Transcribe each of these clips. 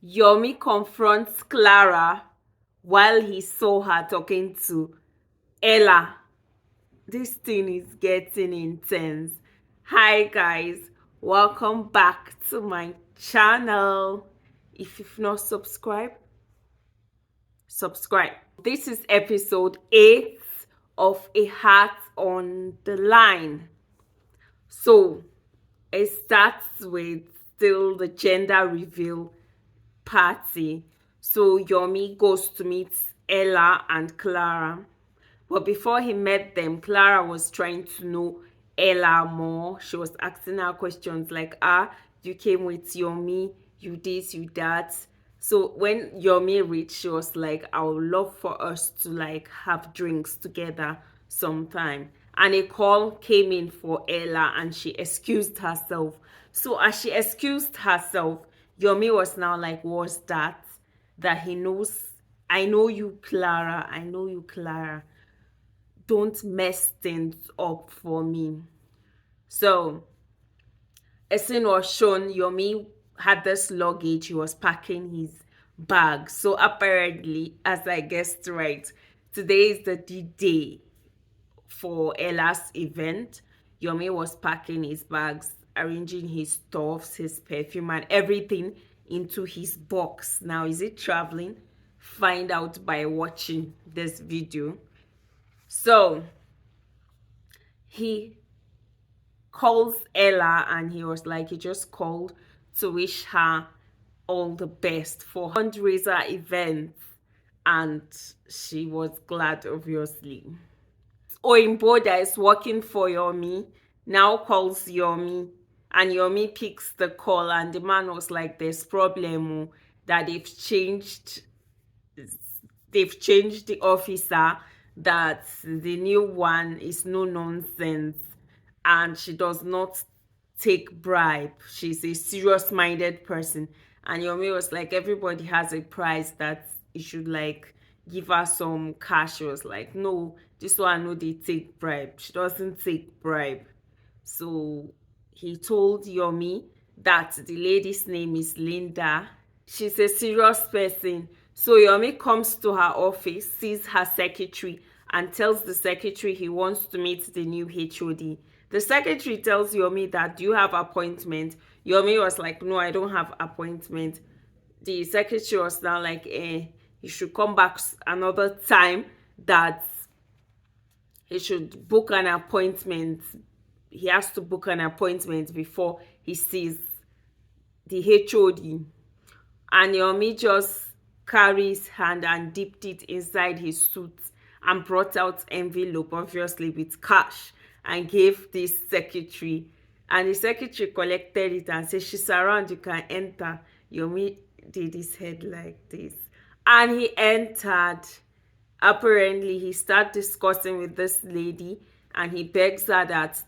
Yomi confronts Clara while he saw her talking to Ella. This thing is getting intense. Hi guys, welcome back to my channel. If you've not subscribed, subscribe. This is episode 8 of A Heart on the Line. So it starts with still the gender reveal party. So Yomi goes to meet Ella and Clara. But before he met them, Clara was trying to know Ella more. She was asking her questions like, you came with Yomi, you this, you that. So when Yomi reached, she was like, I would love for us to like have drinks together sometime. And a call came in for Ella and she excused herself. So as she excused herself, Yomi was now like, what's that? That he knows, I know you, Clara. I know you, Clara. Don't mess things up for me. So a scene was shown. Yomi had this luggage. He was packing his bag. So apparently, as I guessed right, today is the D-Day for Ella's event. Yomi was packing his bags, arranging his stuffs, his perfume, and everything into his box. Now, is it traveling? Find out by watching this video. So he calls Ella and he was like, he just called to wish her all the best for fundraiser event, and she was glad, obviously. Oimbo that is working for Yomi now calls Yomi, and Yomi picks the call, and the man was like, there's problem that they've changed the officer, that the new one is no nonsense and she does not take bribe. She's a serious minded person. And Yomi was like, everybody has a price that you should like give her some cash. She was like, no, this one no they take bribe. She doesn't take bribe. So he told Yomi that the lady's name is Linda. She's a serious person. So Yomi comes to her office, sees her secretary, and tells the secretary he wants to meet the new HOD. The secretary tells Yomi that, do you have appointment? Yomi was like, no, I don't have appointment. The secretary was now like, he should come back another time, that he should book an appointment. He has to book an appointment before he sees the HOD. And Yomi just carried his hand and dipped it inside his suit and brought out envelope, obviously with cash, and gave this secretary. And the secretary collected it and said, she's around, you can enter. Yomi did his head like this. And he entered. Apparently, he started discussing with this lady, and he begs her that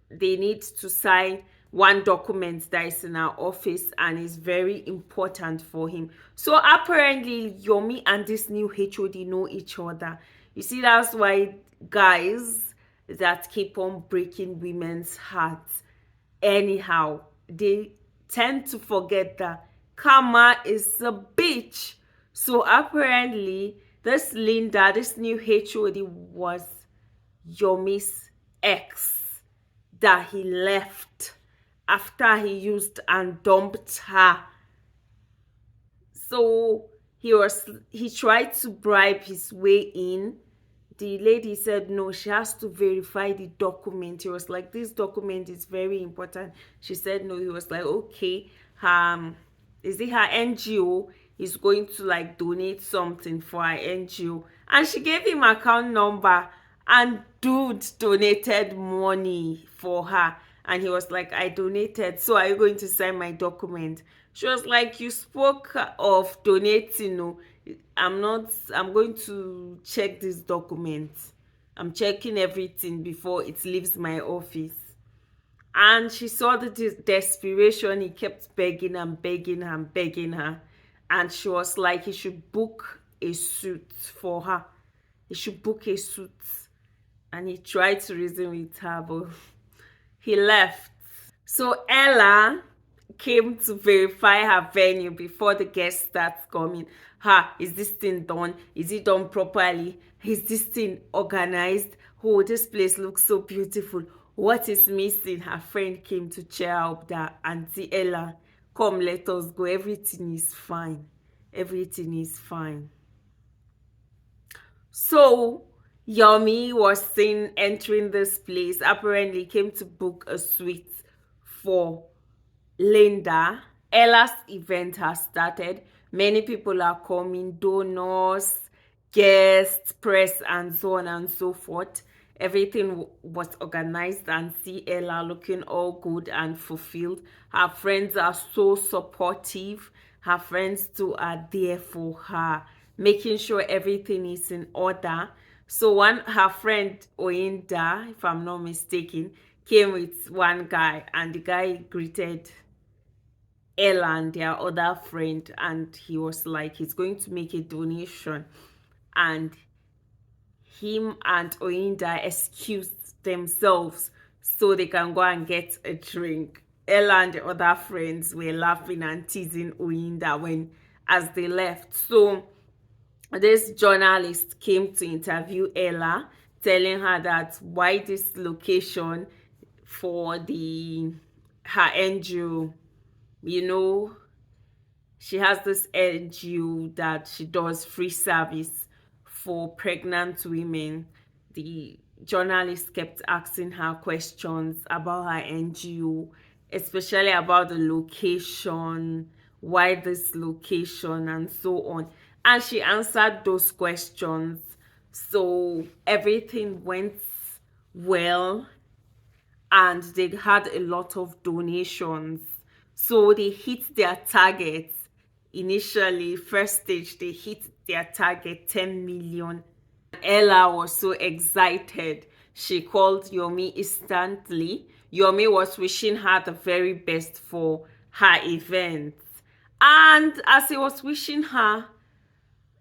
they need to sign one document that is in our office and is very important for him. So apparently Yomi and this new HOD know each other. You see, that's why guys that keep on breaking women's hearts anyhow, they tend to forget that karma is a bitch. So apparently this Linda, this new HOD, was Yomi's ex that he left after he used and dumped her. So he tried to bribe his way in. The lady said no, she has to verify the document. He was like, this document is very important. She said no. He was like, okay, is it her NGO is going to like donate something for her NGO? And she gave him account number, and dude donated money for her. And he was like, I donated, so are you going to sign my document? She was like, you spoke of donating. No, I'm going to check this document. I'm checking everything before it leaves my office. And she saw the desperation. He kept begging and begging and begging her. And she was like, he should book a suit for her. He should book a suit. And he tried to reason with her, but he left. So Ella came to verify her venue before the guests start coming. Is this thing done? Is it done properly? Is this thing organized? Oh, this place looks so beautiful. What is missing? Her friend came to cheer up that Auntie Ella, come, let us go. Everything is fine. Everything is fine. So Yomi was seen entering this place. Apparently, came to book a suite for Linda. Ella's event has started. Many people are coming, donors, guests, press, and so on and so forth. Everything was organized, and see Ella looking all good and fulfilled. Her friends are so supportive. Her friends too are there for her, making sure everything is in order. So one her friend Oinda, if I'm not mistaken, came with one guy, and the guy greeted Ella and their other friend, and he was like he's going to make a donation, and him and Oinda excused themselves so they can go and get a drink. Ella and the other friends were laughing and teasing Oinda when as they left. So this journalist came to interview Ella, telling her that why this location for the her NGO, you know, she has this NGO that she does free service for pregnant women. The journalist kept asking her questions about her NGO, especially about the location, why this location, and so on. And she answered those questions. So everything went well, and they had a lot of donations. So they hit their targets. Initially, first stage, they hit their target 10 million. Ella was so excited. She called Yomi instantly. Yomi was wishing her the very best for her event. And as he was wishing her,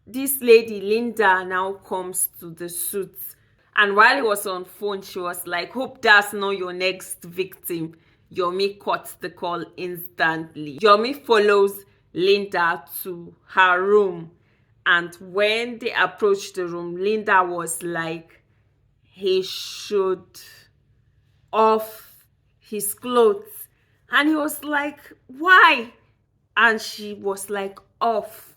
this lady Linda now comes to the suit, and while he was on phone she was like, hope that's not your next victim. Yomi caught the call instantly. Yomi follows Linda to her room, and when they approached the room, Linda was like he should off his clothes, and he was like, why? And she was like, off.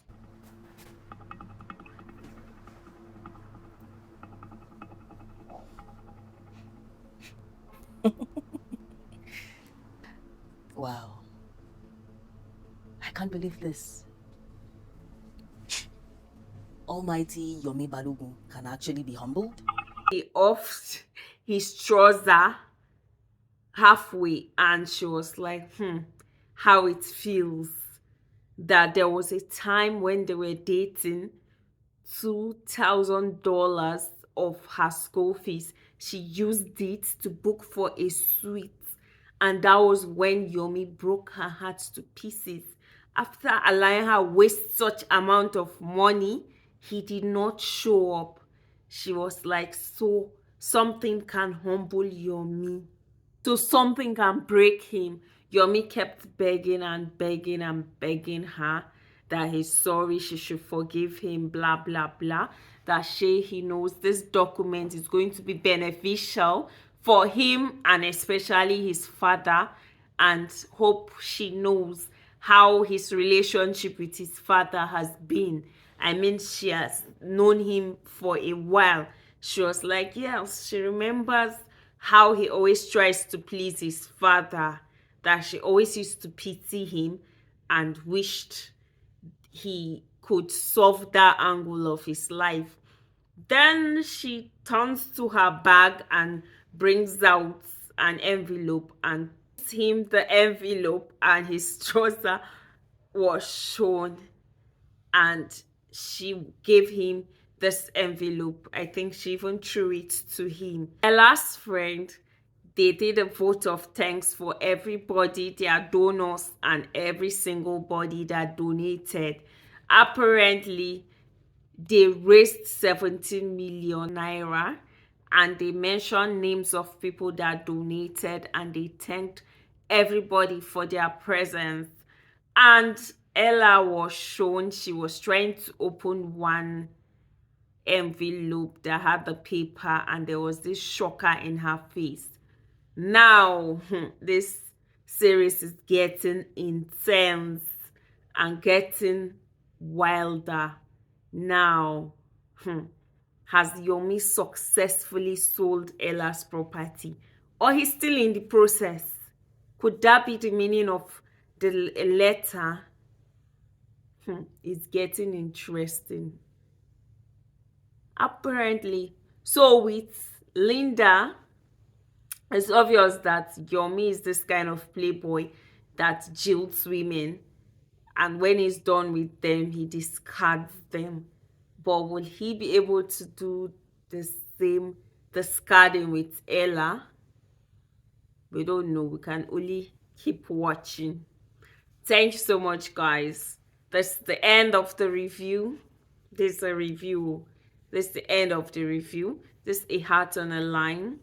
Wow. I can't believe this. Almighty Yomi Balogun can actually be humbled. He offed his trouser halfway, and she was like, how it feels that there was a time when they were dating. $2,000 of her school fees, she used it to book for a suite, and that was when Yomi broke her heart to pieces. After allowing her waste such amount of money, he did not show up. She was like, so something can humble Yomi, so something can break him. Yomi kept begging and begging and begging her that he's sorry, she should forgive him, blah, blah, blah. That he knows this document is going to be beneficial for him and especially his father, and hope she knows how his relationship with his father has been. I mean, she has known him for a while. She was like, yes, she remembers how he always tries to please his father, that she always used to pity him and wished he could solve that angle of his life. Then she turns to her bag and brings out an envelope and gives him the envelope, and his trouser was shown, and she gave him this envelope. I think she even threw it to him. My last friend, they did a vote of thanks for everybody, their donors, and every single body that donated. Apparently, they raised 17 million naira, and they mentioned names of people that donated, and they thanked everybody for their presence. And Ella was shown she was trying to open one envelope that had the paper, and there was this shocker in her face. Now, this series is getting intense and getting wilder. Now, has Yomi successfully sold Ella's property, or he's still in the process? Could that be the meaning of the letter? It's getting interesting. Apparently, so with Linda, it's obvious that Yomi is this kind of playboy that jilts women, and when he's done with them, he discards them. But will he be able to do the same discarding with Ella? We don't know. We can only keep watching. Thank you so much, guys. That's the end of the review. This is a review. This is the end of the review. This is A Heart on a Line.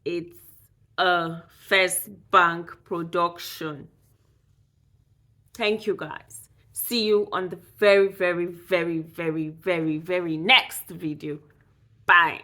It's a First Bank production. Thank you, guys. See you on the very, very, very, very, very, very next video. Bye.